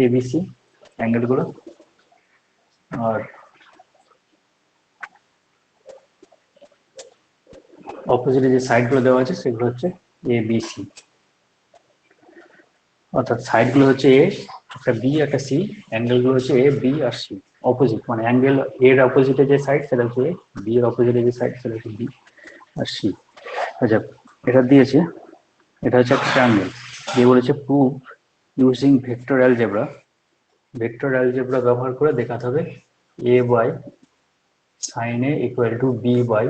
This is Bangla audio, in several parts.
এবিসি অ্যাঙ্গেলগুলো, আর অপোজিটে যে সাইডগুলো দেওয়া আছে সেগুলো হচ্ছে এ বি সি, অর্থাৎ সাইডগুলো হচ্ছে এ, একটা বি একটা সি, অ্যাঙ্গেলগুলো হচ্ছে A B R C. Opposite মানে অ্যাঙ্গেল এর অপোজিটে যে সাইড সেটা হচ্ছে এ, বি এর অপোজিটে যে সাইড সেটা হচ্ছে বি আর সি। আচ্ছা, এটা দিয়েছে, এটা হচ্ছে একটা ট্রায়াঙ্গেল দিয়ে বলেছে prove using vector algebra. Vector algebra ব্যবহার করে দেখাতে হবে A by sine A equal to B by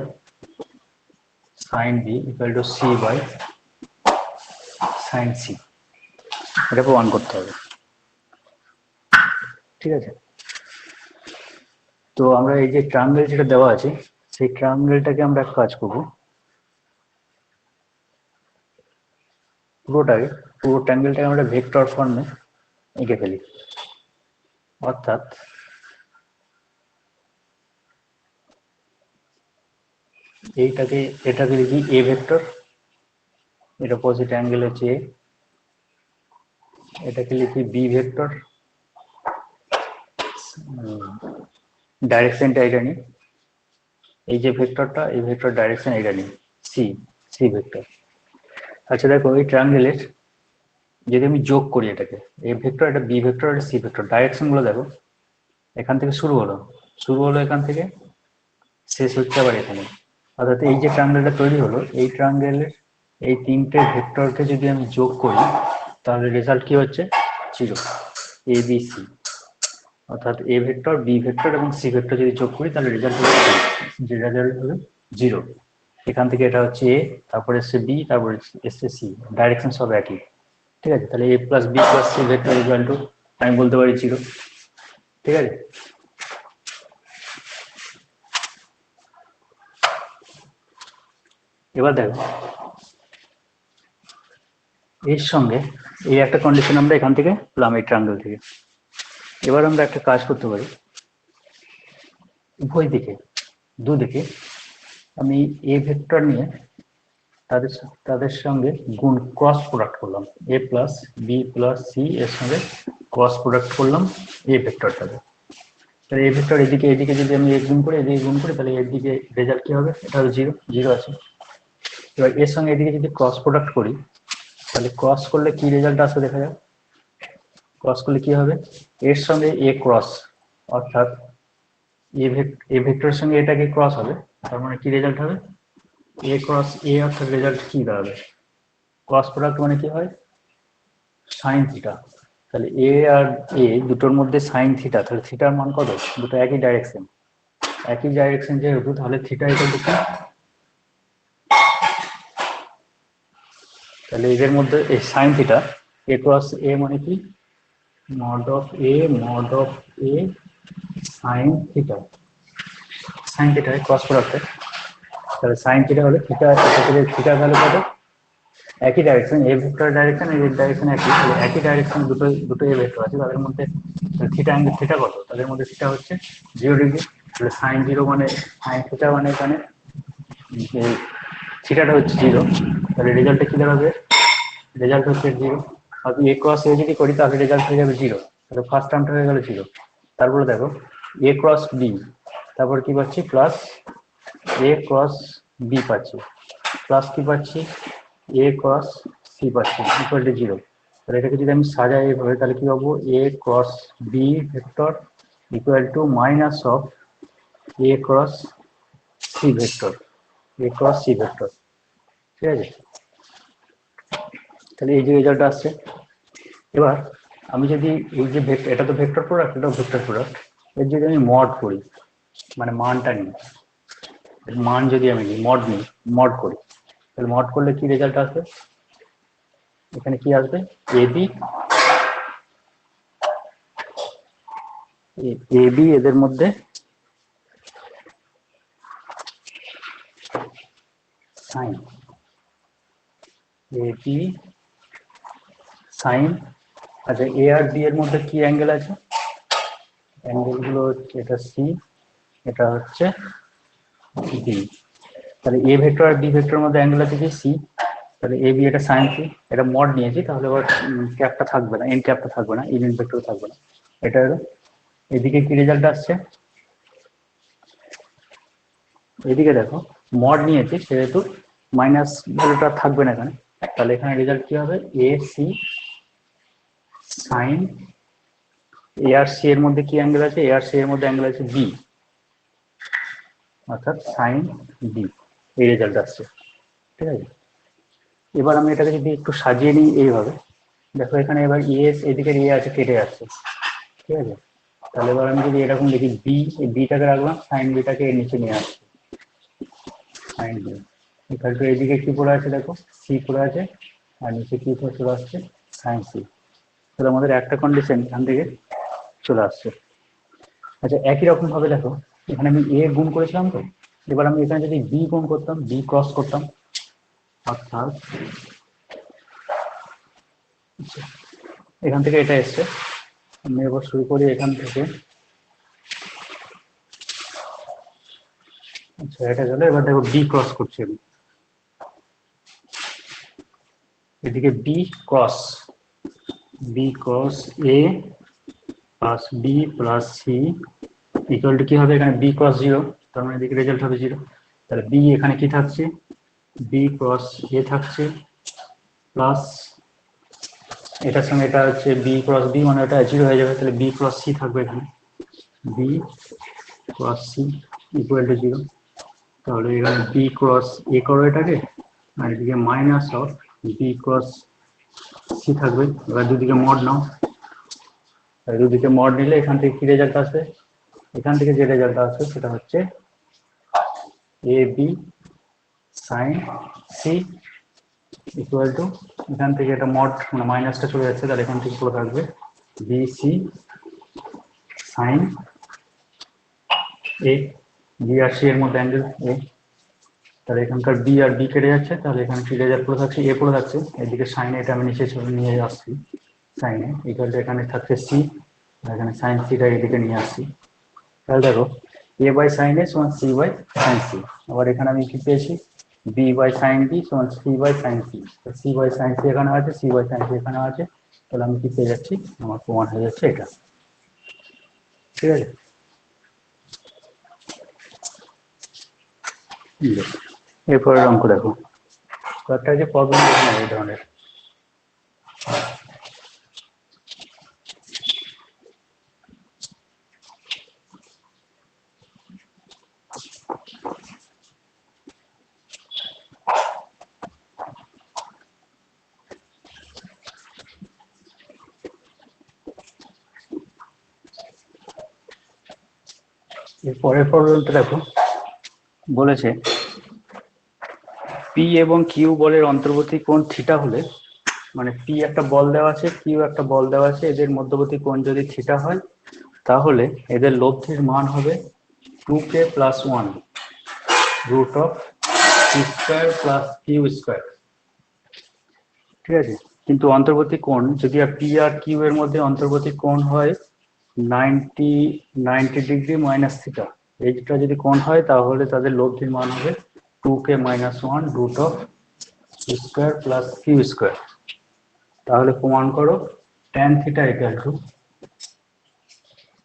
sine B equal to C by sine C, এটা প্রমাণ করতে হবে। ঠিক আছে, তো আমরা এই যে ট্রায়াঙ্গেল যেটা দেওয়া আছে সেই ট্রায়াঙ্গেলটাকে আমরা এক কাজ করবো, পুরো ট্রায়াঙ্গেলটাকে আমরা ভেক্টর ফর্মে এঁকে ফেলি। অর্থাৎ এটাকে লিখি এ ভেক্টর, এর অপোজিট অ্যাঙ্গেল হচ্ছে এ, এটাকে লিখি বি ভেক্টর, ডাইরেকশনটা এটা নিই, এই যে ভেক্টরটা এই ভেক্টর ডাইরেকশন এটা নিই সি, সি ভেক্টর। আচ্ছা দেখো, এই ট্রায়াঙ্গেলের যদি আমি যোগ করি এটাকে, এ ভেক্টর এটা বি ভেক্টর এটা সি ভেক্টর, ডাইরেকশন গুলো দেখো, এখান থেকে শুরু হলো এখান থেকে, শেষ হচ্ছে আবার এখানে। অর্থাৎ এই যে ট্রায়াঙ্গেলটা তৈরি হলো, এই ট্রায়াঙ্গেলের এই তিনটে ভেক্টরকে যদি আমি যোগ করি তাহলে রেজাল্ট কি হচ্ছে, জিরো, এ বি সি। অর্থাৎ এ ভেক্টর বি ভেক্টর এবং সি ভেক্টর যদি যোগ করি তাহলে রেজাল্ট হবে যে রেজাল্ট হবে জিরো। এখান থেকে এটা হচ্ছে এ, তারপরে এসছে বি, তারপরে এসছে সি, ডাইরেকশন সব একই। ঠিক আছে, তাহলে A plus B plus C vector equal to আমি বলতে পারি জিরো। ঠিক আছে, এবার দেখো এর সঙ্গে এই একটা কন্ডিশন আমরা এখান থেকে পেলাম এই ট্রায়াঙ্গেল থেকে। এবার আমরা একটা কাজ করতে পারি, উভয় দিকে দুদিকে আমি এ ভেক্টর নিয়ে তাদের তাদের সঙ্গে গুণ ক্রস প্রোডাক্ট করলাম, এ প্লাস বি প্লাস সি এর সঙ্গে ক্রস প্রোডাক্ট করলাম এ ভেক্টরটাকে। তাহলে এ ভেক্টর এদিকে এদিকে যদি আমি এ গুণ করি এদিকে গুণ করি তাহলে এর দিকে রেজাল্ট কি হবে, এটা হবে জিরো, জিরো আছে। এবার এর সঙ্গে এদিকে যদি ক্রস প্রোডাক্ট করি তাহলে ক্রস করলে কি রেজাল্ট আসবে দেখা যাক। ক্রস করলে কি হবে, এর সঙ্গে এ ক্রস, অর্থাৎ এ ভেক্টরের সঙ্গে এটাকে ক্রস হবে, তার মানে কি রেজাল্ট হবে, এ ক্রস এ, অর্থাৎ রেজাল্ট কি দাঁড়াবে, ক্রস প্রোডাক্ট মানে কি হয়, সাইন থিটা। তাহলে এ আর এ দুটোর মধ্যে সাইন থিটা, তাহলে থিটার মান কত, দুটো একই ডাইরেকশন, একই ডাইরেকশন যেহেতু তাহলে থিটা ইকুয়াল টু কি, তাহলে এদের মধ্যে এই সাইন থিটা, এ ক্রস এ মানে কি, mod of A sine theta, sine theta cross প্রোডাক্টে, তাহলে সাইন থিটা হলে থিটা, থিটার ভ্যালু কত, একই ডাইরেকশন, এ ভেক্টর ডাইরেকশন এর ডাইরেকশন একই, তাহলে একই ডাইরেকশন দুটো এ ভেক্টর আছে তাদের মধ্যে থিটা অ্যাঙ্গেল থিটা কত, তাদের মধ্যে থিটা হচ্ছে 0 ডিগ্রি। তাহলে সাইন জিরো মানে সাইন থিটা মানে এখানে থিটাটা হচ্ছে জিরো, তাহলে রেজাল্টটা কি দাঁড়াবে, রেজাল্ট হচ্ছে জিরো। আর এ ক্রস এ যদি করি তাহলে রেজাল্ট হয়ে যাবে জিরো, তাহলে ফার্স্ট টার্মটা হয়ে গেল জিরো। তারপরে দেখো এ ক্রস বি, তারপর কি পাচ্ছি প্লাস এ ক্রস বি পাচ্ছি, প্লাস কি পাচ্ছি এ ক্রস সি পাচ্ছি ইকুয়াল টু জিরো। তাহলে এটাকে যদি আমি সাজাই এইভাবে তাহলে কি পাবো, এ cross B vector equal to minus of A cross C vector, A cross C vector. ঠিক আছে, তাহলে এই যে রেজাল্ট আসছে। এবার আমি যদি এই যে ভেক্টর, এটা তো ভেক্টর প্রোডাক্ট, এটাও ভেক্টর প্রোডাক্ট, এর যদি আমি মড করি মানে মানটা নিই, মান যদি আমি নিই মড করি তাহলে মড করলে কি রেজাল্ট আসবে, এখানে কি আসবে, এবি এবি এদের মধ্যে সাইন, এবি সাইন। আচ্ছা, এ আর বি এর মধ্যে কি অ্যাঙ্গেল আছে, অ্যাঙ্গেল গুলো হচ্ছে এটা সি, এটা হচ্ছে বি। তাহলে এ ভেক্টর আর বি ভেক্টরের মধ্যে অ্যাঙ্গেল আছে কি সি, তাহলে এ বি এটা সাইন সি, এটা মড নিয়েছি, তাহলে এবার ক্যাপটা থাকবে না, এন ক্যাপটা থাকবে না, ইভেন্ট ভেক্টর থাকবে না। এটা হলো এদিকে কি রেজাল্ট আসছে, এদিকে দেখো মড নিয়েছি সেহেতু মাইনাস ভ্যালুটা থাকবে না এখানে, তাহলে এখানে রেজাল্ট কি হবে, এ সি সাইন এ আর সি এর মধ্যে কি অ্যাঙ্গেল আছে, এ আর সি এর মধ্যে অ্যাঙ্গেল আছে বি, অর্থাৎ সাইন বি, এই রেজাল্ট আসছে। ঠিক আছে, এবার আমি এটাকে যদি একটু সাজিয়ে নিই এইভাবে, দেখো এখানে এবার এস এদিকে এ আছে কেটে যাচ্ছে, ঠিক আছে, তাহলে এবার আমি যদি এরকম দেখি বি, এই বিটাকে রাখলাম, সাইন বিটাকে এর নিচে নিয়ে আসছি, সাইন বি এখানে এদিকে কি পড়ে আছে দেখো, সি পড়ে আছে, আর নিচে কি চলে আসছে, সাইন সি। তাহলে আমাদের একটা কন্ডিশন এখান থেকে চলে আসছে। আচ্ছা, একই রকম ভাবে দেখো এখানে আমি এ গুণ করেছিলাম, তো এবার আমি এখানে যদি বি গুণ করতাম, বি ক্রস করতাম, অর্থাৎ এখান থেকে এটা এসছে, আমি এবার শুরু করি এখান থেকে। আচ্ছা, এটা গেল, এবার দেখো বি ক্রস করছি আমি, এদিকে B cross A plus B plus C equal to কি হবে, এখানে বি ক্রস জিরো, তার মানে এদিকে রেজাল্ট হবে জিরো। তাহলে বি এখানে কি থাকছে, বি ক্রস এ থাকছে, প্লাস এটার সঙ্গে এটা হচ্ছে বি ক্রস বি, মানে এটা জিরো হয়ে যাবে, তাহলে বি ক্রস সি থাকবে এখানে, B cross C equal to zero. তাহলে এখানে বি ক্রস এ করো এটাকে, আর এদিকে minus of B cross C থাকবে। এবার দুদিকে মড নাও, দুদিকে মড নিলে এখান থেকে কি রেজাল্ট আসবে, এখান থেকে যে রেজাল্ট আসবে সেটা হচ্ছে A B sine C equal to, এখান থেকে এটা মড মানে মাইনাসটা চলে যাচ্ছে, তাহলে এখান থেকে পুরো থাকবে বি সি সাইন এ, বি আর সি এর মধ্যে অ্যাঙ্গেল এ, তাহলে এখানকার বি আর বি কেটে যাচ্ছে, তাহলে এখানে কি রেজাল্ট পুরো থাকছে, এ পুরো থাকছে, এদিকে সাইনে এটা আমি নিচে নিয়ে আসছি, সাইনে ইকুয়াল টু এখানে থাকছে সি, এখানে সাইন সিটা এদিকে নিয়ে আসছি। তাহলে দেখো এ বাই সাইন এ সমান সি বাই সাইন সি, আবার এখানে আমি কি পেয়েছি, বি বাই সাইন বি সমান C by sine C, C by sine C এখানে আছে, সি বাই সাইন সি এখানে আছে, তাহলে আমি কি পেয়ে যাচ্ছি, আমার প্রমাণ হয়ে যাচ্ছে এটা। ঠিক আছে, এরপরের অঙ্ক দেখো, কয়েকটা যে প্রবলেম দেখুন এই ধরনের। এর পরের প্রবলেমটা দেখো, বলেছে পি এবং কিউ বলের অন্তর্বর্তী কোণ থিটা হলে, মানে পি একটা বল দেওয়া আছে, কিউ একটা বল দেওয়া আছে, এদের মধ্যবর্তী কোণ যদি থিটা হয়, তাহলে এদের লব্ধির মান হবে 2k + 1 root of P square plus Q square. ঠিক আছে, কিন্তু অন্তর্বর্তী কোণ যদি পি আর কিউ এর মধ্যে অন্তর্বর্তী কোণ হয় 90 ডিগ্রি মাইনাস থিটা, এইটা যদি কোণ হয় তাহলে তাদের লব্ধির মান হবে 2k - 1 root of P square plus Q square. তাহলে প্রমাণ করো tan theta equal to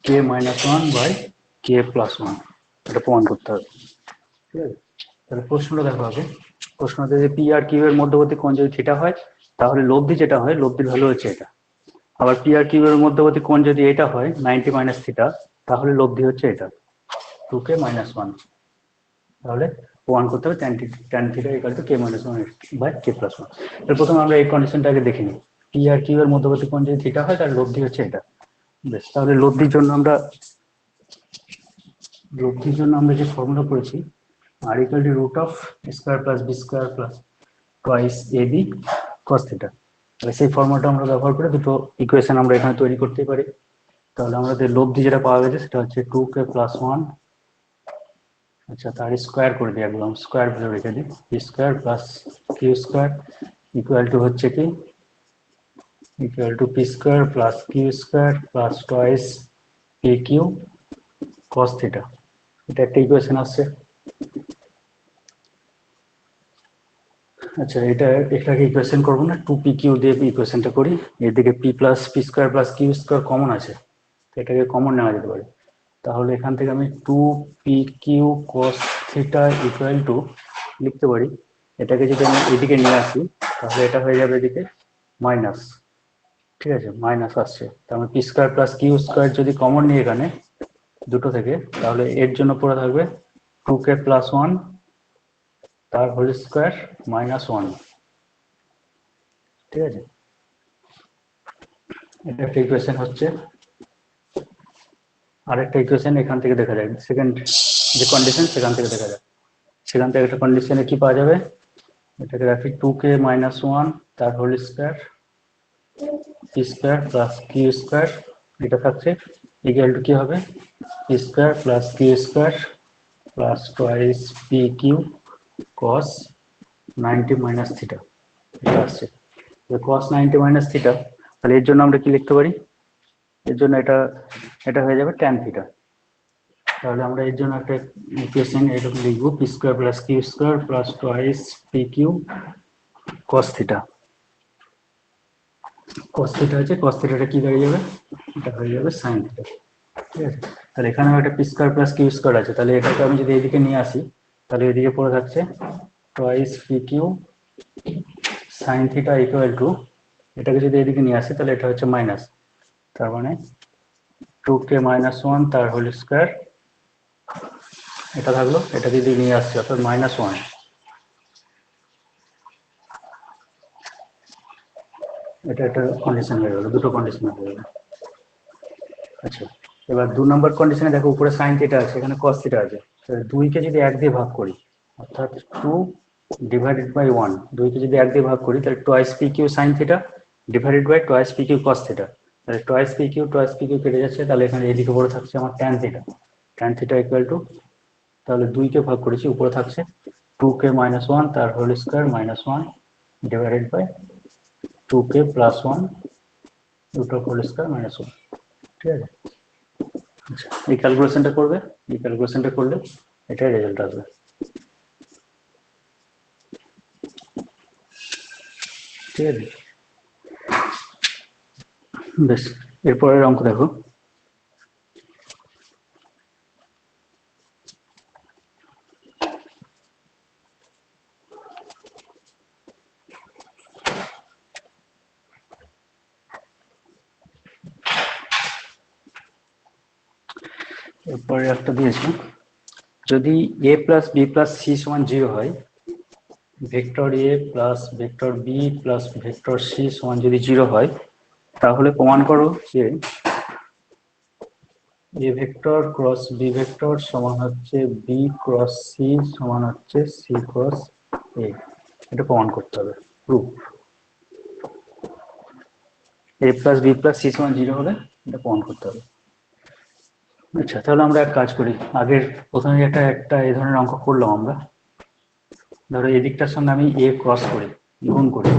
k - 1 by k + 1, এটা প্রমাণ করতে হবে। ঠিক আছে, তাহলে প্রশ্নটা দেখো আগে, প্রশ্নতে যে পি আর কিউ এর মধ্যবর্তী কোণ যদি থিটা হয়, তাহলে লব্ধি যেটা হয়, লব্ধির ভ্যালু হচ্ছে এটা। আবার পি আর কিউ এর মধ্যবর্তী কোণ যদি এটা হয় 90 মাইনাস থিটা, তাহলে লব্ধি হচ্ছে এটা 2k - 1। তাহলে প্রমাণ করতে হবে tan theta equal to k - 1 by k + 1। তাহলে প্রথমে আমরা এই কন্ডিশনটাকে দেখে নিই, পি আর কিউ এর মধ্যবর্তী কোণ যদি থিটা হয় তাহলে লব্ধি হচ্ছে এটা। বেশ, তাহলে লব্ধির জন্য আমরা যে ফর্মুলা করেছি, R equal to root of square plus B square plus twice A B cos theta, তাহলে সেই ফর্মুলাটা আমরা ব্যবহার করে দুটো ইকুয়েশন আমরা এখানে তৈরি করতে পারি। তাহলে আমাদের লব্ধি যেটা পাওয়া গেছে সেটা হচ্ছে 2k + 1, আচ্ছা তার স্কোয়ার করে দিই, একদম স্কোয়ার ভ্যালু রেখে দিই, p square plus Q square equal to হচ্ছে কি, equal to p square plus Q square plus twice p q cos theta. এটা একটা ইকুয়েশন আসছে। আচ্ছা, এটাকে ইকুয়েশন করবো না, 2pq দিয়ে ইকুয়েশনটা করি। এদিকে p plus p square plus Q square common আছে, এটাকে কমন নেওয়া যেতে পারে। তাহলে এখান থেকে আমি 2pq cos theta equal two লিখতে পারি, এটাকে যদি আমি এদিকে নিয়ে আসি তাহলে এটা হয়ে যাবে এদিকে মাইনাস। ঠিক আছে, মাইনাস আসছে, তার মানে p square plus Q square যদি কমন নিই এখানে দুটো থেকে, তাহলে এর জন্য পড়ে থাকবে 2k প্লাস 1 তার হোল স্কোয়ার মাইনাস 1। ঠিক আছে, এটা একটা ইকুয়েশন হচ্ছে। আরেকটা ইকুয়েশন এখান থেকে দেখা যায়, সেকেন্ড যে কন্ডিশন সেখান থেকে দেখা যায়। সেখান থেকে একটা কন্ডিশনে কি পাওয়া যাবে, এটাকে রাখি 2k মাইনাস 1 তার whole square p square plus Q square, এটা থাকছে ইকুয়াল টু কি হবে, p square plus Q square plus twice p q cos 90 minus theta, এটা আসছে কস 90 মাইনাস থিটা। তাহলে এর জন্য আমরা কি লিখতে পারি, এর জন্য এটা এটা হয়ে যাবে ট্যান থিটা। তাহলে আমরা এর জন্য একটা ইকুয়েশন এরকম লিখবো, p square plus Q square plus twice p q cos theta. Cos theta আছে, কস থিটাটা কি দাঁড়িয়ে যাবে, এটা হয়ে যাবে সাইন থিটা। ঠিক আছে, তাহলে এখানেও একটা p square plus Q square আছে, তাহলে এটাকে আমি যদি এদিকে নিয়ে আসি তাহলে এদিকে পড়ে থাকছে twice p q sine theta equal to, এটাকে যদি এদিকে নিয়ে আসি তাহলে এটা হচ্ছে মাইনাস, তার মানে 2k মাইনাস 1 তার হোল স্কোয়ার, এটা থাকলো, এটা যদি নিয়ে আসছি অর্থাৎ মাইনাস 1। এটা একটা কন্ডিশন হয়ে গেল, দুটো কন্ডিশন হয়ে গেল। আচ্ছা, এবার 2 নম্বর কন্ডিশনে দেখো উপরে সাইন থিটা আছে, এখানে কস থিটা আছে, তাহলে 2কে যদি 1 দিয়ে ভাগ করি অর্থাৎ 2 ডিভাইডেড বাই 1, 2কে যদি 1 দিয়ে ভাগ করি তাহলে twice p q sine theta divided by twice p q cos theta, তাহলে টোয়াইস পি কিউ কেটে যাচ্ছে, তাহলে এখানে এদিকে পড়ে থাকছে আমার tan theta. Tan theta equal to, তাহলে 2কে ভাগ করেছি, উপরে থাকছে 2k মাইনাস 1 তার whole square minus 1 divided by 2k plus 1 root of whole square minus 1। ঠিক আছে, আচ্ছা এই ক্যালকুলেশনটা করবে, এই ক্যালকুলেশনটা করলে এটাই রেজাল্ট আসবে। ঠিক আছে, বেশ, এরপরের অঙ্ক দেখো। এরপরে একটা দিয়েছে, যদি a plus B plus C সমান 0 হয়, vector A plus vector B plus vector C সমান যদি 0 হয়, তাহলে প্রমাণ করো যে A vector cross B vector সমান হচ্ছে বি ক্রস সি সমান হচ্ছে সি ক্রস এ। এটা প্রমাণ করতে হবে, প্রুফ। এ প্লাস বি প্লাস সি সমান 0 হলে এটা প্রমাণ করতে হবে। আচ্ছা, তাহলে আমরা এক কাজ করি, আগের প্রথমে একটা এই ধরনের অঙ্ক করলাম আমরা। ধরো এদিকটার সঙ্গে আমি এ ক্রস করি, গুণ করি।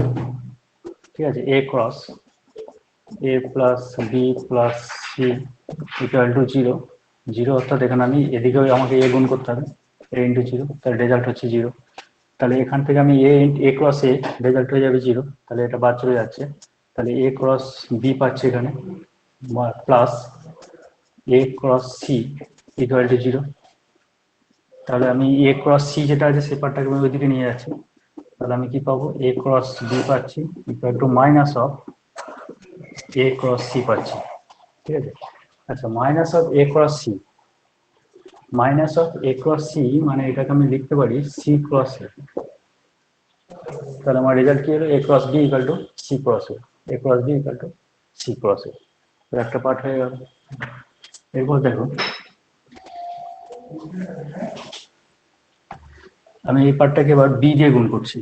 ঠিক আছে, A cross A plus B plus C equal to 0। 0 অর্থাৎ এখানে আমি এদিকেও আমাকে এ গুণ করতে হবে, এ ইন্টু 0, তার রেজাল্ট হচ্ছে 0। তাহলে এখান থেকে আমি এ ক্রস এ রেজাল্ট হয়ে যাবে 0, তাহলে এটা বাদ চলে যাচ্ছে। তাহলে এ ক্রস বি পাচ্ছি এখানে, plus A cross C equal to 0। তাহলে আমি এ ক্রস সি যেটা আছে সেই পার্টটাকে আমি ওইদিকে নিয়ে যাচ্ছি, তাহলে আমি কি পাবো, এ ক্রস বি পাচ্ছি equal to minus of A cross C পাচ্ছি। ঠিক আছে, আচ্ছা minus of A cross c, minus of A cross c মানে এটাকে আমি লিখতে পারি সি ক্রস এ। তাহলে আমার রেজাল্ট কি হলো, A cross B equal to C cross A, A cross B equal to C cross A. একটা পার্ট হয়ে গেল। এরপর দেখো, আমি এই পার্টটাকে এবার বি দিয়ে গুণ করছি,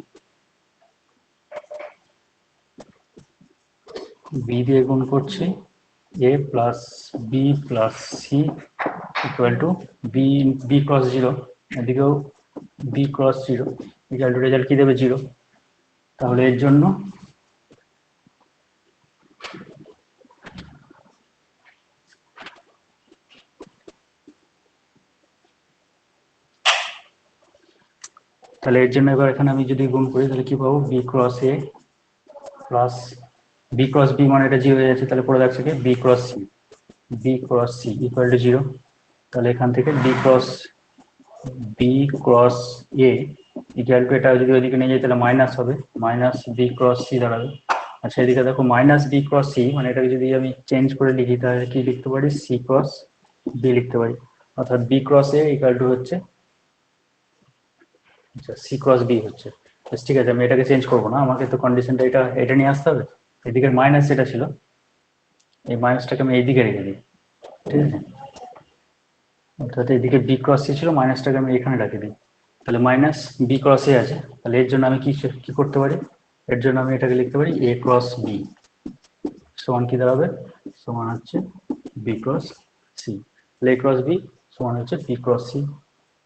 বি দিয়ে গুণ করছি, A plus B plus C equal to B, B cross 0, এদিকেও B cross 0 equal to result কি দেবে, 0। তাহলে এর জন্য তাহলে এর জন্য এবার এখানে আমি যদি গুণ করি তাহলে কি পাবো, বি ক্রস এ প্লাস বি ক্রস বি, মানে এটা 0 হয়ে যাচ্ছে, তাহলে পড়ে যাচ্ছে কি b cross C equal to 0। তাহলে এখান থেকে b cross a equal to, এটা যদি ওইদিকে নিয়ে যাই তাহলে মাইনাস হবে, মাইনাস বি ক্রস সি দাঁড়াবে। আচ্ছা এদিকে দেখো মাইনাস বি ক্রস সি, মানে এটাকে যদি আমি চেঞ্জ করে লিখি তাহলে কি লিখতে পারি, সি ক্রস বি লিখতে পারি, অর্থাৎ b cross a equal to হচ্ছে, আচ্ছা সি ক্রস বি হচ্ছে। ঠিক আছে, আমি এটাকে চেঞ্জ করবো না, আমাকে তো কন্ডিশনটা এটা নিয়ে আসতে হবে। এদিকের মাইনাস যেটা ছিল, এই মাইনাসটাকে আমি এইদিকে রেখে দিই, ঠিক আছে, অর্থাৎ এদিকে বি ক্রস সি ছিল, মাইনাসটাকে আমি এখানে রাখে দিই, তাহলে মাইনাস বি ক্রস এ আছে। তাহলে এর জন্য আমি কি করতে পারি, এর জন্য আমি এটাকে লিখতে পারি এ ক্রস বি সমান কি দাঁড়াবে, সমান হচ্ছে বি ক্রস সি। এ ক্রস বি সমান হচ্ছে বি ক্রস সি,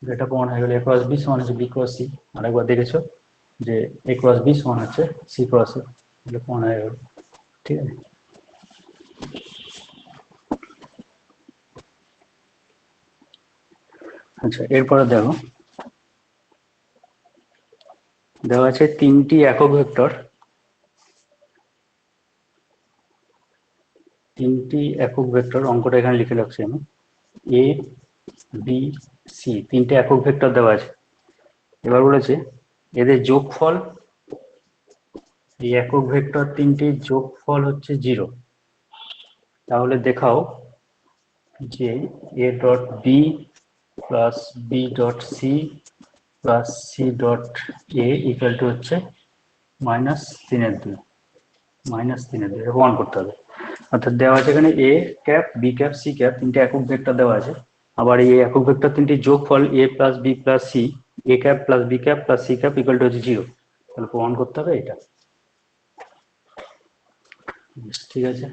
যেটা প্রমাণ হয়ে গেল এ ক্রস বি সমান হচ্ছে বি ক্রস সি। আরেকবার দেখেছো যে এ ক্রস বি সমান হচ্ছে সি ক্রস এ, এটা প্রমাণ হয়ে গেল, ঠিক আছে। আচ্ছা এরপরে দেখো, দেওয়া আছে তিনটি একক ভেক্টর, অঙ্কটা এখানে লিখে রাখছি আমি, এ বি সি, তিনটে একক ভেক্টর দেওয়া আছে। এবার বলেছে এদের যোগফল, এই একক ভেক্টর তিনটির যোগফল হচ্ছে 0। তাহলে দেখাও যে a dot b plus b dot c plus c dot a equal to হচ্ছে -3/2, এটা প্রমাণ করতে হবে। অর্থাৎ দেওয়া আছে এখানে A cap B cap C cap তিনটে একক ভেক্টর দেওয়া আছে, আবার এই একক ভেক্টর তিনটি যোগফল A plus B plus C, A cap plus B cap plus C cap equal to হচ্ছে 0। তাহলে প্রমাণ করতে হবে এটা, ঠিক আছে।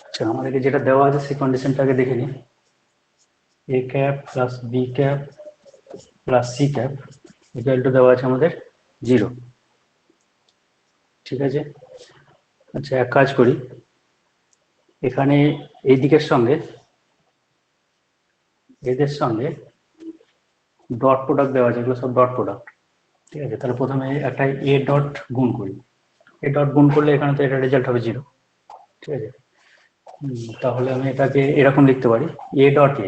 আচ্ছা আমাদেরকে যেটা দেওয়া আছে সেই কন্ডিশনটাকে দেখে নিই, A cap plus B cap plus C cap equal to দেওয়া আছে আমাদের 0, ঠিক আছে। আচ্ছা এক কাজ করি, এখানে এই দিকের সঙ্গে এদের সঙ্গে ডট প্রোডাক্ট দেওয়া আছে, এগুলো সব ডট প্রোডাক্ট, ঠিক আছে। তাহলে প্রথমে একটা এ ডট গুণ করি, এ ডট গুণ করলে এখানে তো এটা রেজাল্ট হবে 0, ঠিক আছে। তাহলে আমি এটাকে এরকম লিখতে পারি এ ডট এ।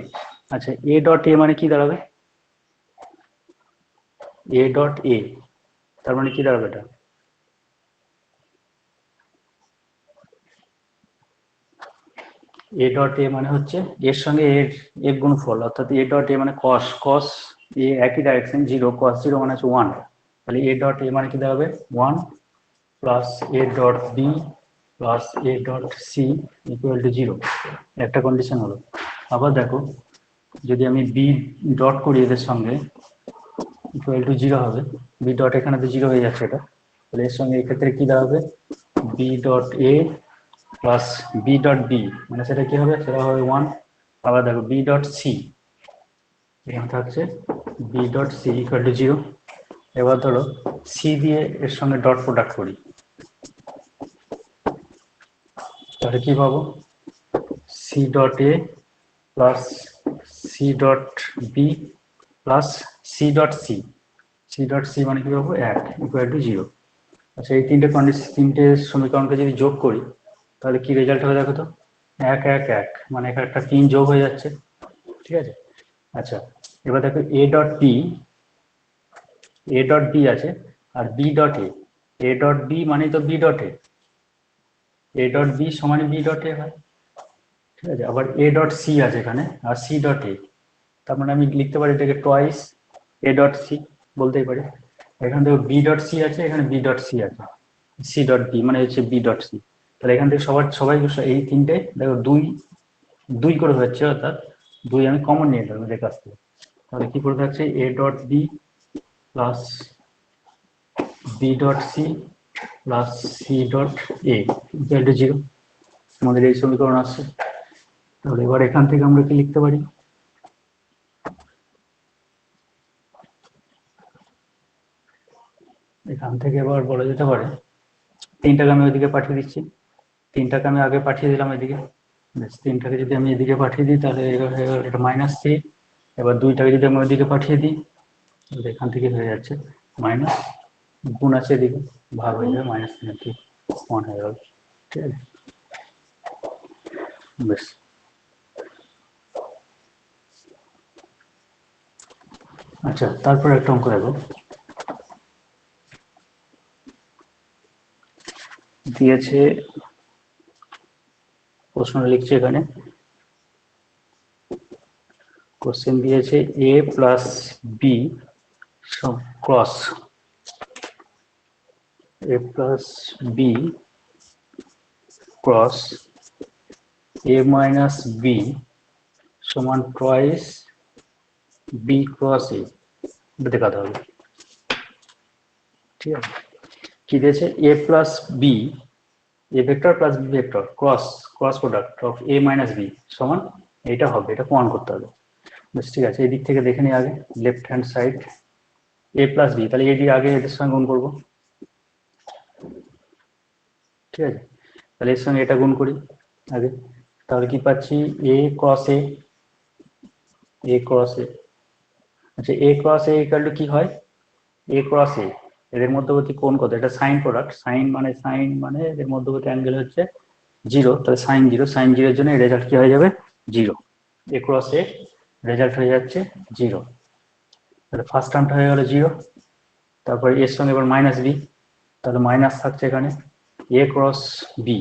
আচ্ছা এ ডট এ মানে কি দাঁড়াবে, এ ডট এ তার মানে কি দাঁড়াবে, এটা এ ডট এ মানে হচ্ছে এর সঙ্গে এর গুণফল, অর্থাৎ এ ডট এ মানে কস এ একই ডাইরেকশন 0, cos 0 মানে হচ্ছে 1, তাহলে এ ডট এ মানে কি দাঁড়াবে 1 plus a dot b plus a dot c equal to 0, একটা কন্ডিশন হলো। আবার দেখো যদি আমি বি ডট করি এদের সঙ্গে ইকুয়াল টু 0 হবে, বি ডট এখানে তো 0 হয়ে যাচ্ছে এটা, তাহলে এর সঙ্গে এক্ষেত্রে কি দাঁড়াবে b dot a plus b dot B, মানে সেটা কি হবে, সেটা হবে 1। আবার দেখো বি ডট সি, এখানে থাকছে b dot c equal to 0। এবার ধরো সি দিয়ে এর সঙ্গে ডট প্রোডাক্ট করি, তাহলে কি পাবো, c dot a plus c dot b plus c dot c, মানে কি পাবো 1 ইকুয়াল টু 0। আচ্ছা এই তিনটে সমীকরণকে যদি যোগ করি তাহলে কি রেজাল্ট হবে দেখো তো, 1 1 1, মানে এখানে একটা 3 যোগ হয়ে যাচ্ছে, ঠিক আছে। আচ্ছা এবার দেখো এ ডট বি আছে আর B dot A dot B মানে তো B dot A dot B সমান বি ডট এ হয়, ঠিক আছে। আবার এ ডট সি আছে এখানে আর সি ডট এ, তার মানে আমি লিখতে পারি এটাকে টয়েস এ ডট সি বলতেই পারি। এখান থেকে বি ডট সি আছে, এখানে বি ডট সি আছে, সি ডট বি মানে হচ্ছে বি ডট সি, তাহলে এখান থেকে সবাই এই তিনটে দেখো দুই করে হচ্ছে, অর্থাৎ 2 আমি কমন নিয়ে নিলাম এদের কাছ থেকে, তাহলে কি করে থাকছে a dot b plus b dot c plus c dot a equal to 0, আমাদের এই সমীকরণ আসছে। তাহলে এবার এখান থেকে আমরা কি লিখতে পারি, এখান থেকে এবার বলা যেতে পারে 3টাকে আমি ওইদিকে পাঠিয়ে দিচ্ছি, 3টাকে আমি আগে পাঠিয়ে দিলাম এদিকে, 3টাকে যদি আমি এদিকে পাঠিয়ে দিই তাহলে এটা -3, এবার 2টাকে যদি আমি ওইদিকে পাঠিয়ে দিই এখান থেকে হয়ে যাচ্ছে মাইনাস, গুণ আছে এদিকে ভাগ হয়ে যাবে -3 হয়ে গেল। ঠিক আছে, বেশ। আচ্ছা, তারপরে একটা অঙ্ক দেখো, দিয়েছে প্রশ্ন লিখছে এখানে, কোশ্চেন দিয়েছে a plus b cross a plus b cross a minus b সমান টয়েস বি ক্রস এ, দেখাতে হবে। ঠিক আছে, কি দিয়েছে a plus b, a vector plus b vector cross product of a minus b সমান এটা হবে, এটা প্রমাণ করতে হবে। বেশ, ঠিক আছে, এই দিক থেকে দেখে নিই আগে, লেফট হ্যান্ড সাইড এ প্লাস বি, তাহলে এটি আগে এদের সঙ্গে গুণ করবো। ঠিক আছে, তাহলে এর সঙ্গে এটা গুণ করি আগে, তাহলে কি পাচ্ছি A cross A, A cross এ। আচ্ছা, এ ক্রস এ ইকুয়াল টু কি হয়, এ ক্রস এ এদের মধ্যবর্তী কোণ কত, এটা সাইন প্রোডাক্ট, সাইন মানে এদের মধ্যবর্তী অ্যাঙ্গেল হচ্ছে 0, তাহলে সাইন 0, সাইন 0 এর জন্য রেজাল্ট কি হয়ে যাবে 0, এ ক্রস এ রেজাল্ট হয়ে যাচ্ছে 0, তাহলে ফার্স্ট টার্মটা হয়ে গেল 0। তারপরে এর সঙ্গে এবার মাইনাস বি, তাহলে মাইনাস থাকছে এখানে এ ক্রস বি,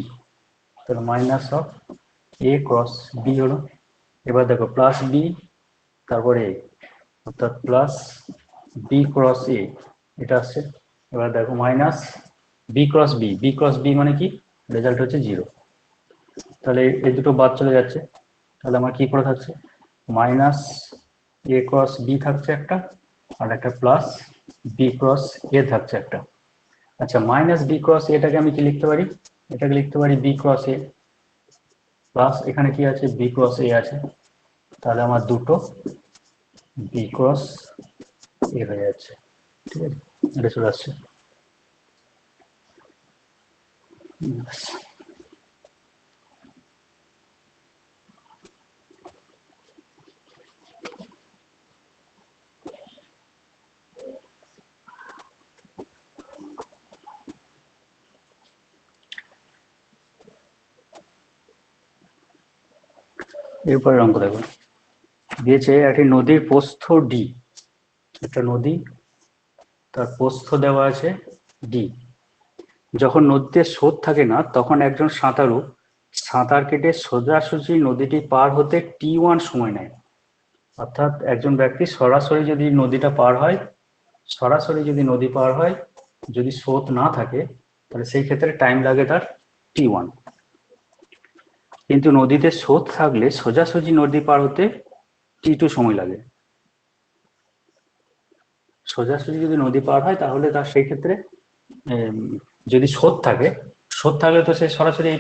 তাহলে minus of A cross b হলো। এবার দেখো প্লাস বি, তারপরে অর্থাৎ প্লাস বি ক্রস এ এটা আসছে। এবার দেখো minus b cross b, B cross b মানে কি, রেজাল্ট হচ্ছে 0, তাহলে এই দুটো বাদ চলে যাচ্ছে, তাহলে আমার কি করে থাকছে মাইনাস এ ক্রস বি থাকছে একটা, আর একটা প্লাস বি ক্রস এ থাকছে একটা। আচ্ছা, মাইনাস বি ক্রস এটাকে আমি কি লিখতে পারি, এটাকে লিখতে পারি বি ক্রস এ, প্লাস এখানে কি আছে বি ক্রস এ আছে, তাহলে আমার দুটো বি ক্রস এ হয়ে যাচ্ছে। ঠিক আছে, এটা চলে আসছে। এরপরে অঙ্ক দেখো, দিয়েছে একটি নদীর প্রস্থ ডি, একটা নদী তার প্রস্থ দেওয়া আছে ডি, যখন নদীতে স্রোত থাকে না তখন একজন সাঁতারু সাঁতার কেটে সোজাসুজি নদীটি পার হতে t1 সময় নেয়। অর্থাৎ একজন ব্যক্তি সরাসরি যদি নদীটা পার হয়, সরাসরি যদি নদী পার হয়, যদি স্রোত না থাকে তাহলে সেই ক্ষেত্রে টাইম লাগে তার t1, কিন্তু নদীতে স্রোত থাকলে সোজাসুজি নদী পার হতে t2 সময় লাগে। সোজাসুজি যদি নদী পার হয় তাহলে তার সেই ক্ষেত্রে যদি স্রোত থাকে, স্রোত থাকলে তো সে সরাসরি এই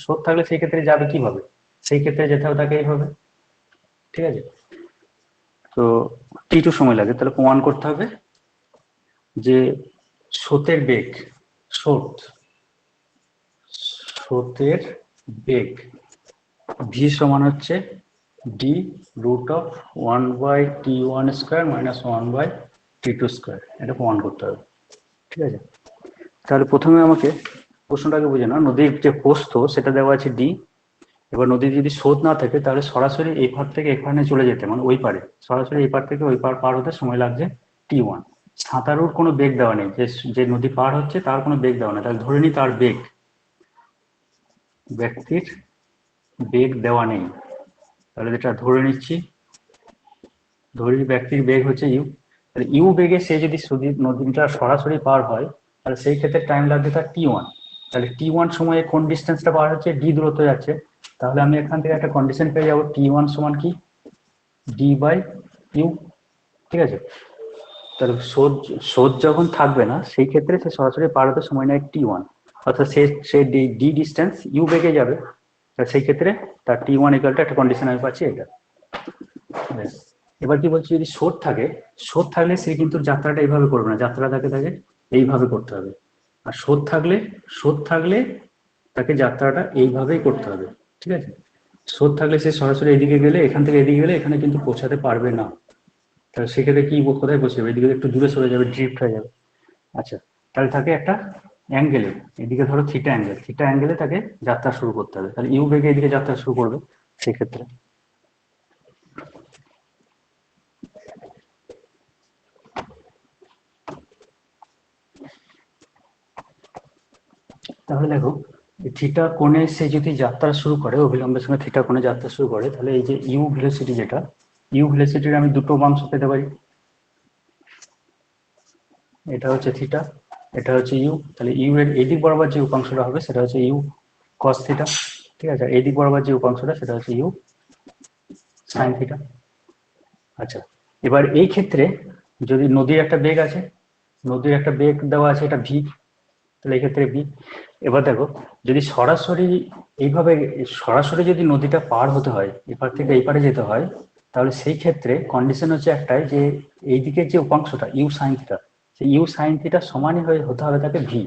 স্রোত থাকলে সেই ক্ষেত্রে যাবে কিভাবে, সেই ক্ষেত্রে যেতে হবে তাকে এইভাবে। ঠিক আছে, তো t2 সময় লাগে, তাহলে প্রমাণ করতে হবে যে স্রোতের বেগ, স্রোতের বেগ ভি সমান হচ্ছে d root of 1/t1 square minus 1/t2 square, এটা প্রমাণ করতে হবে। ঠিক আছে, তাহলে প্রথমে আমাকে প্রশ্নটাকে বুঝে নাও, নদীর যে প্রস্থ সেটা দেওয়া আছে ডি, এবার নদীর যদি স্রোত না থাকে তাহলে সরাসরি এই পার থেকে এখানে চলে যেতে, মানে ওই পারে সরাসরি এই পার থেকে ওই পার পার হতে সময় লাগছে t1। সাঁতারুর কোনো বেগ দেওয়া নেই, যে নদী পার হচ্ছে তার কোনো বেগ দেওয়া নেই, তাহলে ধরে নি তার বেগ, ব্যক্তির বেগ দেওয়া নেই, তাহলে যেটা ধরে নিচ্ছি, ধরি ব্যক্তির বেগ হচ্ছে ইউ, তাহলে ইউ বেগে সে যদি নদীটা সরাসরি পার হয় তাহলে সেই ক্ষেত্রে টাইম লাগবে তার t1, তাহলে t1 সময়ে কোন ডিস্টেন্সটা পার হচ্ছে, ডি দূরত্ব যাচ্ছে, তাহলে আমি এখান থেকে একটা কন্ডিশন পেয়ে যাবো t1 সমান কি ডি বাই ইউ। ঠিক আছে, তাহলে স্রোত যখন থাকবে না সেই ক্ষেত্রে সে সরাসরি পার হতে সময় নেয় t1, অর্থাৎ সে ডি ডিস্টেন্স ইউ বেগে যাবে, সেই ক্ষেত্রে তার t1 ইকুয়াল টু একটা কন্ডিশন আমি পাচ্ছি এটা। এবার কি বলছি, যদি স্রোত থাকে, স্রোত থাকলে সে কিন্তু যাত্রাটা এইভাবে করবে না, যাত্রা থাকে এইভাবে করতে হবে। আর স্রোত থাকলে তাকে যাত্রাটা এইভাবেই করতে হবে, ঠিক আছে। স্রোত থাকলে সে সরাসরি এদিকে গেলে, এখান থেকে এদিকে গেলে এখানে কিন্তু পৌঁছাতে পারবে না। তাহলে সেক্ষেত্রে কি কোথায় পৌঁছাবে, এদিকে একটু দূরে সরে যাবে, ড্রিফট হয়ে যাবে। আচ্ছা, তাহলে তাকে একটা অ্যাঙ্গেলে, এদিকে ধরো থিটা অ্যাঙ্গেলে তাকে যাত্রা শুরু করতে হবে। তাহলে ইউ বেগে এদিকে যাত্রা শুরু করবে সেক্ষেত্রে। তাহলে দেখো, থিটা কোণে সে যদি যাত্রা শুরু করে, অভিলম্বের সঙ্গে থিটা কোণে যাত্রা শুরু করে, তাহলে এই যে ইউ ভেলোসিটি, যেটা ইউ ভেলোসিটির আমি দুটো অংশ পেতে পারি। এটা হচ্ছে থিটা, এটা হচ্ছে ইউ। তাহলে ইউ এর এদিক বরাবর যে উপাংশটা হবে সেটা হচ্ছে ইউ কস থিটা, ঠিক আছে। এদিক বরাবর যে উপাংশটা সেটা হচ্ছে ইউ সাইন থিটা। আচ্ছা, এবার এই ক্ষেত্রে যদি নদীর একটা বেগ আছে, নদীর একটা বেগ দেওয়া আছে, এটা ভি, তাহলে এই ক্ষেত্রে বি। এবার দেখো, যদি সরাসরি এইভাবে সরাসরি যদি নদীটা পার হতে হয়, এপার থেকে এই পারে যেতে হয়, তাহলে সেই ক্ষেত্রে কন্ডিশন হচ্ছে একটাই, যে এইদিকের যে উপাংশটা ইউ সাইন থিটা, সেই ইউ সাইন থিটা সমানই হতে হবে তাকে ভি,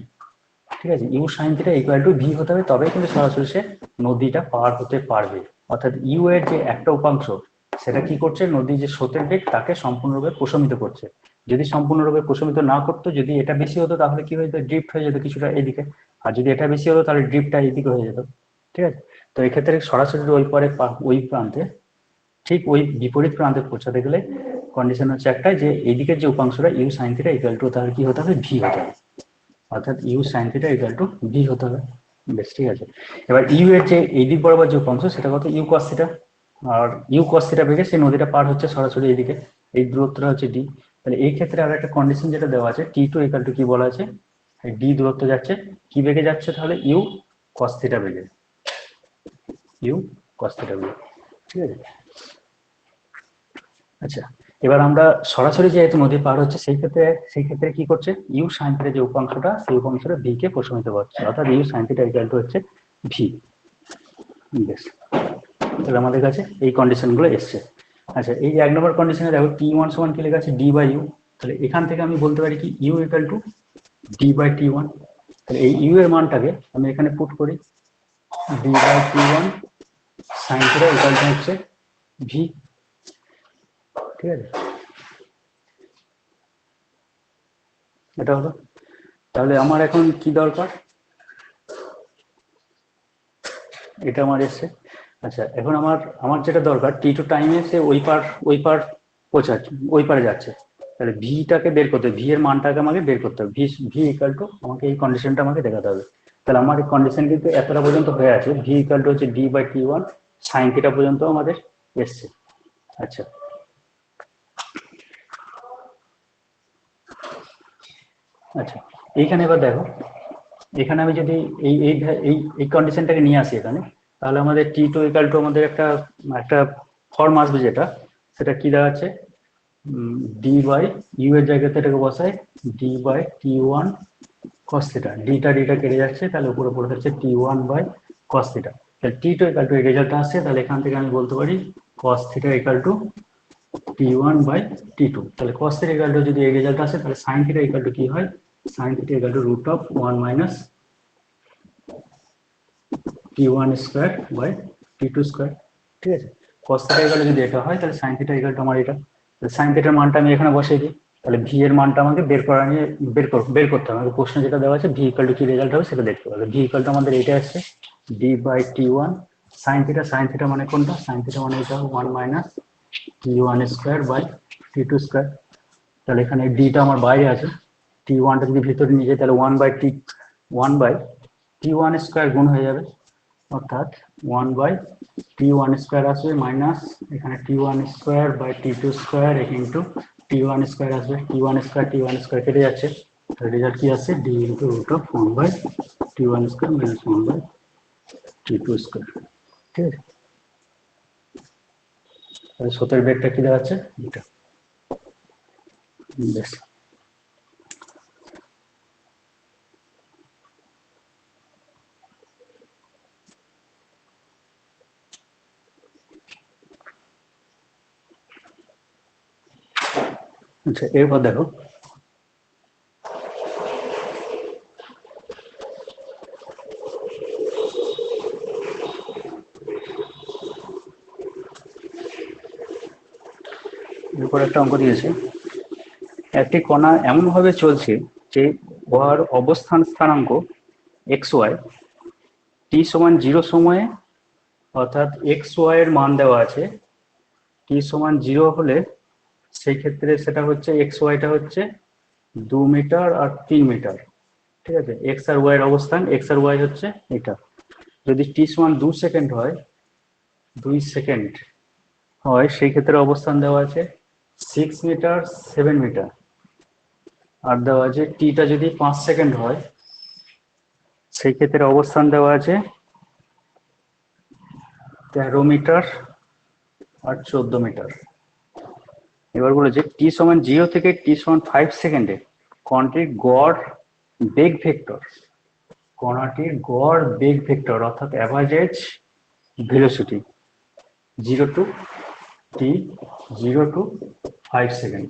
ঠিক আছে। U sine theta equal to V হতে হবে, তবেই কিন্তু সরাসরি সে নদীটা পার হতে পারবে। অর্থাৎ ইউ এর যে একটা উপাংশ, সেটা কি করছে, নদীর যে স্রোতের বেগ তাকে সম্পূর্ণরূপে প্রশমিত করছে। যদি সম্পূর্ণরূপে প্রশমিত না করতো, যদি এটা বেশি হতো তাহলে কি হয়ে যেত, ড্রিফট হয়ে যেত কিছুটা এদিকে। আর যদি এটা বেশি হতো তাহলে ড্রিফটটা এইদিকে হয়ে যেত, ঠিক আছে। তো এক্ষেত্রে সরাসরি ওই পরে ওই প্রান্তে, ঠিক ওই বিপরীত প্রান্তে পৌঁছাতে গেলে কন্ডিশন হচ্ছে একটাই, যে এইদিকের যে উপাংশটা you sine theta equal to তাহলে কি হতে হবে, ভি হতে হবে। অর্থাৎ you sine theta equal to V হতে হবে। বেশ, ঠিক আছে। এবার ইউ এর যে এই দিক বরাবর যে উপাংশ সেটা কত, ইউ কস থিটা। আর ইউ কস থিটা বেগে সেই নদীটা পার হচ্ছে সরাসরি এইদিকে, এই দূরত্বটা হচ্ছে ডি। তাহলে এই ক্ষেত্রে আর একটা কন্ডিশন যেটা দেওয়া আছে, টি টু ইকুয়াল টু কি বলা আছে, ডি দূরত্ব যাচ্ছে, কি বেগে যাচ্ছে, তাহলে ইউ কস থিটা বেগে, ইউ কস থিটা বেগে, ঠিক আছে। আচ্ছা, এবার আমরা সরাসরি যেহেতু নদী পার হচ্ছে, সেই ক্ষেত্রে কি করছে, ইউ সাইন থিটা যে উপাংশটা, সেই উপাংশটা ভি কে প্রশমিত করছে, অর্থাৎ you sine theta equal to হচ্ছে ভি। বেশ, তাহলে আমাদের কাছে এই কন্ডিশন গুলো এসছে। আচ্ছা, এই যে 1 নম্বর কন্ডিশনে দেখো টি ওয়ান সমান কি লেখা আছে, ডি বাই ইউ। তাহলে এখান থেকে আমি বলতে পারি কি, u equal to d by T one. তাহলে এই ইউ এর মানটাকে আমি এখানে পুট করি, d by T one sine theta equal to হচ্ছে ভি, ঠিক আছে। এটা হলো, তাহলে আমার এখন কি দরকার, এটা আমার এসছে। আচ্ছা, এখন আমার আমার যেটা দরকার, টি টু টাইমে সে ওই পার পৌঁছাচ্ছে, ওই পারে যাচ্ছে। তাহলে ভিটাকে বের করতে হবে, ভি এর মানটাকে আমাকে বের করতে হবে, ভি ভি ইকাল টু, আমাকে এই কন্ডিশনটা আমাকে দেখাতে হবে। তাহলে আমার এই কন্ডিশন কিন্তু এতটা পর্যন্ত হয়ে আছে, ভি ইকাল টু হচ্ছে d by T one sine theta পর্যন্ত আমাদের এসছে। আচ্ছা, আচ্ছা, এইখানে এবার দেখো, এখানে আমি যদি এই এই এই এই কন্ডিশনটাকে নিয়ে আসি এখানে, তাহলে আমাদের টি টু ইকাল টু আমাদের একটা একটা ফর্ম আসবে, যেটা সেটা কি দাঁড়াচ্ছে, ডি বাই ইউ এর জায়গাতে এটাকে বসাই, D by T one cos theta, DT DT কেটে যাচ্ছে, তাহলে উপরে পড়ে যাচ্ছে T one by cos theta. তাহলে টি টু ইকাল টু এই রেজাল্ট আসছে, তাহলে এখান থেকে আমি বলতে পারি cos theta equal to T one by T two. তাহলে কস থিটা ইকাল টু যদি এই রেজাল্ট আসে, তাহলে সাইন থিটা ইকাল টু কি হয়, sine theta equal to root of one minus t one square by T two square, ঠিক আছে। কস থিটা ইকাল যদি এটা হয়, তাহলে সাইন থিটা ইকাল টু আমার এটা, সাইন থিটার মানটা আমি এখানে বসিয়ে দিই। তাহলে ভি এর মানটা আমাকে বের করতে হবে, আমাকে প্রশ্ন যেটা দেওয়া আছে ভি ইকাল টু কি রেজাল্ট হবে সেটা দেখতে হবে। ভি ইকাল টু আমাদের এটা আসছে, d by T one sine theta মানে কোনটা, সাইন থিটা মানে এটা one minus t one square by T two square. তাহলে এখানে ডিটা আমার বাইরে আছে, টি ওয়ানটা যদি ভিতরে নিয়ে যাই, তাহলে one by T one square গুণ হয়ে যাবে, অর্থাৎ one by T one square আসবে মাইনাস এখানে t one square by T two square into t one square আসবে, টি ওয়ান স্কোয়ার কেটে যাচ্ছে, রেজাল্ট কি আসছে, d into root of one by T one square minus one by T two square, ঠিক আছে। তাহলে স্রোতের বেগটা কি দাঁড়াচ্ছে, এটা। বেশ, আচ্ছা, এরপর দেখো, এরপর একটা অঙ্ক দিয়েছে, একটি কণা এমনভাবে চলছে যে উহার অবস্থান স্থানাঙ্ক এক্স ওয়াই টি সমান 0 সময়ে, অর্থাৎ এক্স ওয়াই এর মান দেওয়া আছে, টি সমান 0 হলে সেই ক্ষেত্রে সেটা হচ্ছে এক্স ওয়াইটা হচ্ছে 2 মিটার আর 3 মিটার। ঠিক আছে, এক্স আর ওয়াই এর অবস্থান, এক্স আর ওয়াই হচ্ছে এটা। যদি টি সমান 2 সেকেন্ড হয়, 2 সেকেন্ড হয়, সেই ক্ষেত্রে অবস্থান দেওয়া আছে 6 মিটার 7 মিটার। আর দেওয়া আছে টিটা যদি 5 সেকেন্ড হয়, সেই ক্ষেত্রে অবস্থান দেওয়া আছে 13 মিটার আর 14 মিটার। এবার বলেছে টি সমান 0 থেকে টি সমান 5 সেকেন্ডে কণাটির গড় বেগ ভেক্টর, কণাটির গড় বেগ ভেক্টর অর্থাৎ অ্যাভারেজ ভেলোসিটি 0 টু টি 0 টু 5 সেকেন্ড,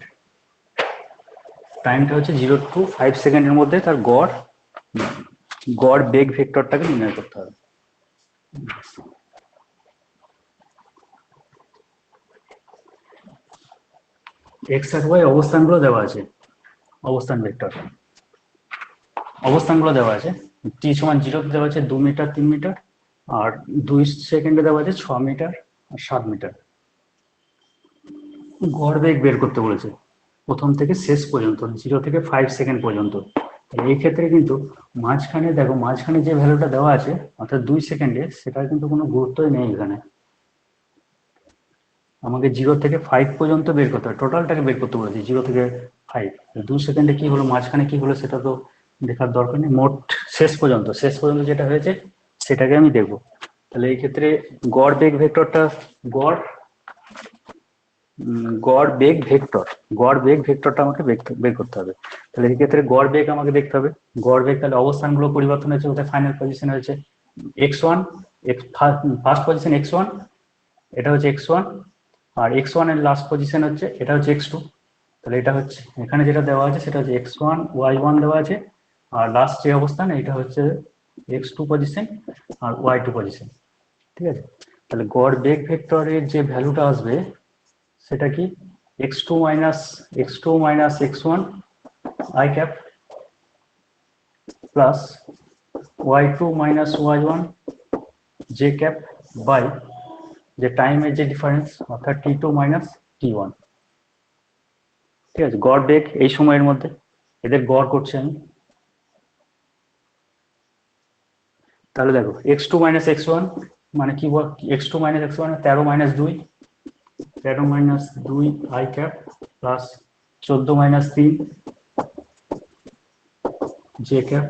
টাইমটা হচ্ছে 0 টু 5 সেকেন্ডের মধ্যে তার গড় গড় বেগ ভেক্টরটাকে নির্ণয় করতে হবে। এক্স আর ওয়াই অবস্থানগুলো দেওয়া আছে, অবস্থান ভেক্টর অবস্থানগুলো দেওয়া আছে। টি সমান 0 দেওয়া আছে 2 মিটার 3 মিটার, আর 2 সেকেন্ডে দেওয়া আছে 6 মিটার আর 7 মিটার। গড় বেগ বের করতে বলেছে প্রথম থেকে শেষ পর্যন্ত, 0 থেকে 5 সেকেন্ড পর্যন্ত। এই ক্ষেত্রে কিন্তু মাঝখানে দেখো, মাঝখানে যে ভ্যালুটা দেওয়া আছে অর্থাৎ 2 সেকেন্ডে, সেটার কিন্তু কোনো গুরুত্বই নেই এখানে। আমাকে 0 থেকে 5 পর্যন্ত বের করতে হবে, টোটালটাকে বের করতে বলেছি 0 থেকে 5। 2 সেকেন্ডে কি হলো, মাঝখানে কি হলো সেটা তো দেখার দরকার নেই, মোট শেষ পর্যন্ত যেটা হয়েছে সেটাকে আমি দেখবো। তাহলে এই ক্ষেত্রে গড় বেগ ভেক্টরটা গড় গড় বেগ ভেক্টরটা আমাকে বের করতে হবে। তাহলে এই ক্ষেত্রে গড় বেগ আমাকে দেখতে হবে। গড় বেগ, তাহলে অবস্থানগুলো পরিবর্তন হয়েছে, ওদের ফাইনাল পজিশন হয়েছে x1, ফার্স্ট পজিশন x1, এটা হচ্ছে x1, আর x1 এর লাস্ট পজিশন হচ্ছে এটা হচ্ছে x2। তাহলে এটা হচ্ছে এখানে যেটা দেওয়া আছে সেটা হচ্ছে x1 y1 দেওয়া আছে, আর লাস্ট যে অবস্থান এটা হচ্ছে x2 পজিশন আর y2 পজিশন। ঠিক আছে, তাহলে গড় বেগ ভেক্টরের যে ভ্যালুটা আসবে সেটা কি x2 minus x1 i cap plus y2 minus y1 j cap by যে টাইমের যে ডিফারেন্স অর্থাৎ t2 মাইনাস t1। ঠিক আছে, গড় বেগ এই সময়ের মধ্যে এদের গড় করছি আমি। তাহলে দেখো x2 মাইনাস x1 মানে কি বল, x2 minus x1 13 minus 2, 13 minus 2 i cap plus 14 minus 3 j cap,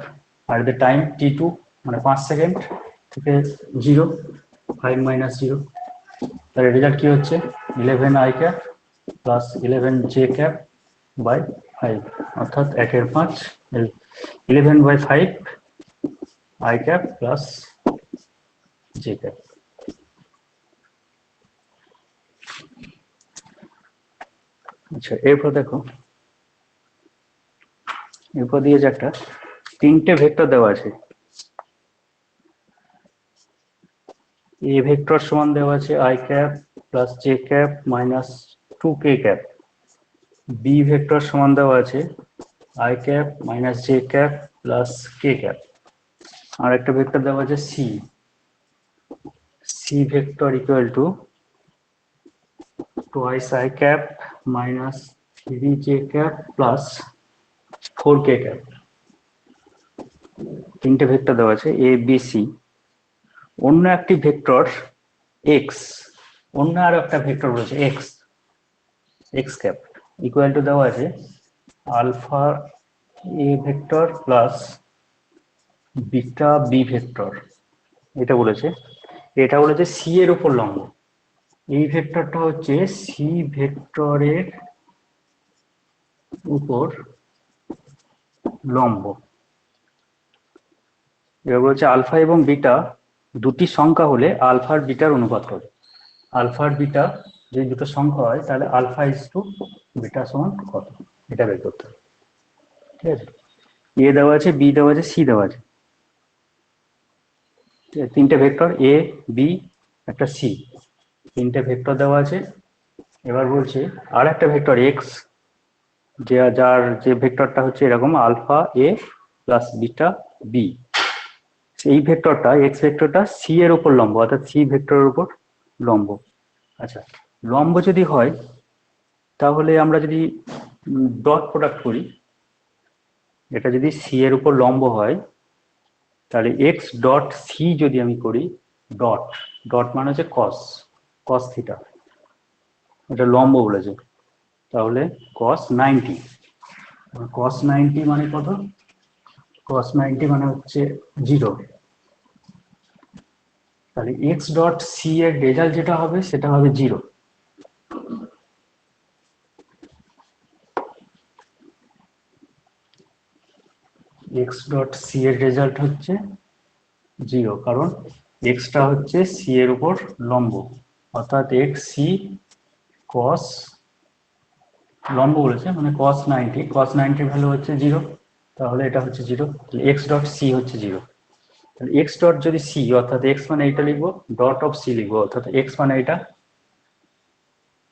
are the time t2 মানে 5 সেকেন্ড থেকে 0, 5 মাইনাস 0। তাহলে রেজাল্ট কি হচ্ছে 11 i cap plus 11 j cap by 5, অর্থাৎ 1/5 11/5 i cap plus j cap. আচ্ছা, এরপর দেখো, এরপর দিয়ে যে একটা 3টে ভেক্টর দেওয়া আছে। এ ভেক্টর সমান দেওয়া আছে i cap plus j cap minus 2k cap, B vector সমান দেওয়া আছে i cap minus j cap plus k cap, আর একটা ভেক্টর দেওয়া আছে C vector equal to twice i cap minus 3j cap plus 4k cap. 3টে ভেক্টর দেওয়া আছে এ বি সি। অন্য একটি ভেক্টর এক্স, অন্য আর একটা ভেক্টর রয়েছে এক্স ক্যাপ ইকুয়াল টু দেওয়া আছে alpha a vector plus beta b vector. এটা বলেছে সি এর উপর লম্ব। এই ভেক্টরটা হচ্ছে সি ভেক্টরের উপর লম্ব। এবার বলছে আলফা এবং বিটা দুটি সংখ্যা হলে আলফার বিটার অনুপাত হবে। আলফার বিটা যদি দুটো সংখ্যা হয় তাহলে আলফা ইজ টু বিটা সমান কত, এটা বের করতে হবে। ঠিক আছে, এ দেওয়া আছে, বি দেওয়া আছে, সি দেওয়া আছে। ঠিক আছে, 3টে ভেক্টর এ বি একটা সি, 3টে ভেক্টর দেওয়া আছে, এবার বলছে আর একটা ভেক্টর এক্স, যার যে ভেক্টরটা হচ্ছে এরকম আলফা এ প্লাস বিটা বি, এই ভেক্টরটা এক্স ভেক্টরটা সি এর উপর লম্ব, অর্থাৎ সি ভেক্টরের উপর লম্ব। আচ্ছা, লম্ব যদি হয় তাহলে আমরা যদি ডট প্রোডাক্ট করি, এটা যদি সি এর উপর লম্ব হয় তাহলে এক্স ডট সি যদি আমি করি, ডট ডট মানে হচ্ছে কস, কস থিটা, এটা লম্ব বলেছে, তাহলে কস 90, কস 90 মানে কত, কস 90 মানে হচ্ছে 0, তাহলে এক্স ডট সি এর রেজাল্ট যেটা হবে সেটা হবে 0। এক্স ডট সি এর রেজাল্ট হচ্ছে 0, কারণ এক্সটা হচ্ছে সি এর উপর লম্ব, অর্থাৎ এক্স সি কস, লম্ব বলেছে মানে কস 90, কস 90 ভ্যালু হচ্ছে 0, তাহলে এটা হচ্ছে 0, তাহলে এক্স ডট সি হচ্ছে 0। তাহলে এক্স ডট যদি সি, অর্থাৎ এক্স মানে এইটা লিখবো, ডট অফ সি লিখবো, অর্থাৎ এক্স মানে এটা,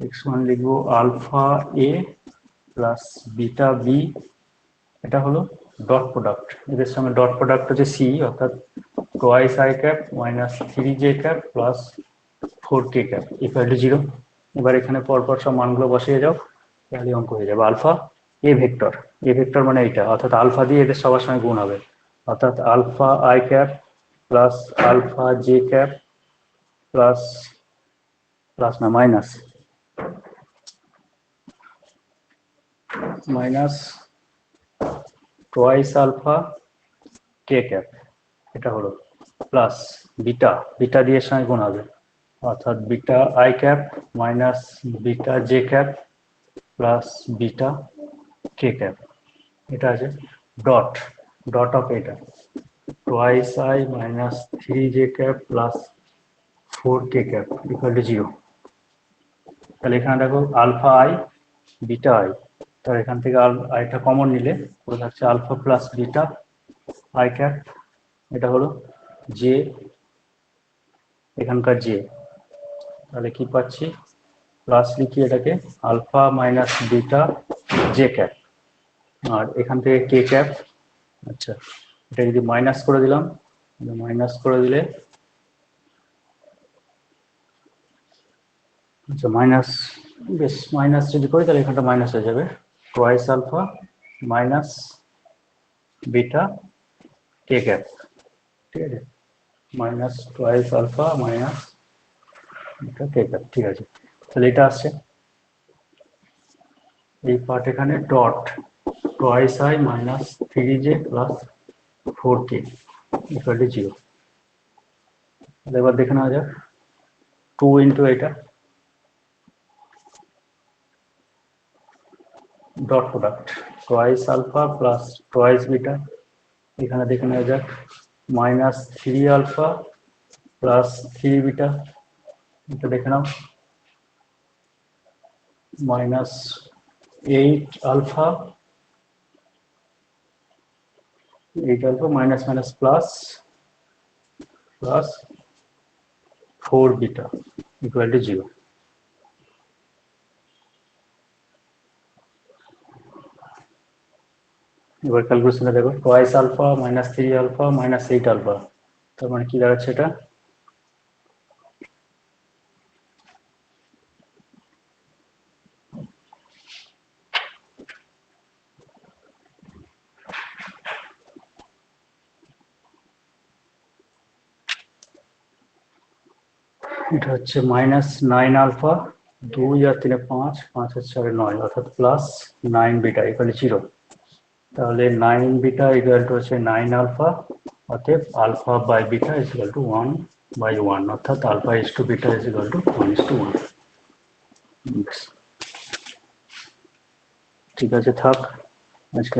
এক্স মানে লিখবো আলফা এ প্লাস বিটা বি, এটা হলো ডট প্রোডাক্ট, এদের সঙ্গে ডট প্রোডাক্ট হচ্ছে সি, অর্থাৎ twice I cap minus 3j cap plus 4k cap equal to 0। এবার এখানে পরপর সব মানগুলো বসিয়ে যাও, তাহলে অঙ্ক হয়ে যাবে alpha a vector, a vector মানে এইটা, অর্থাৎ আলফা দিয়ে এদের সবার সঙ্গে গুণ হবে, অর্থাৎ alpha i cap plus alpha j cap plus, plus না minus, minus twice alpha k cap, এটা হলো প্লাস বিটা, বিটা দিয়ে সঙ্গে গুণ হবে, অর্থাৎ beta i cap minus beta J cap plus beta K cap, এটা আছে ডট, ডট অফ এটা twice I minus 3j cap plus 4k cap equal to 0। তাহলে এখানে দেখো আলফা আই বিটা আই, তাহলে এখান থেকে আইটা কমন নিলে পুরো থাকছে alpha plus beta i cap, এটা হলো জে, এখানকার জে, তাহলে কি পাচ্ছি, প্লাস লিখি এটাকে alpha minus beta J cap, আর এখান থেকে কে ক্যাপ। আচ্ছা, এটা যদি মাইনাস করে দিলাম, মাইনাস করে দিলে, আচ্ছা মাইনাস, বেশ মাইনাস যদি করি তাহলে এখানটা মাইনাস হয়ে যাবে, twice alpha minus beta K cap, ঠিক আছে, minus twice alpha minus beta K cap, ঠিক আছে। তাহলে এটা আসছে এই পার্ট, এখানে dot twice I minus 3j plus 4k equal to 0। তাহলে এবার দেখে নেওয়া যাক 2 ইন্টু এটা dot product twice alpha plus twice beta, এখানে দেখে নেওয়া যাক মাইনাস 3 আলফা প্লাস 3 বিটা, এটা দেখে নাও minus 8 alpha, 8 alpha minus minus plus, plus 4 beta equal to 0। এবার ক্যালকুলেশনে দেখো twice alpha minus 3 alpha minus 8 alpha, তার মানে কি দাঁড়াচ্ছে এটা, এটা হচ্ছে মাইনাস 9 আলফা, 2 আর 3 5, 5 আর 4 9, অর্থাৎ প্লাস 9 বিটা ইকুয়াল টু 0। তাহলে 9 বিটা ইকুয়াল টু হচ্ছে 9 আলফা, অতএব alpha by beta is equal to 1 by 1, অর্থাৎ alpha is to beta is equal to 1:1। ঠিক আছে, থাক আজকে।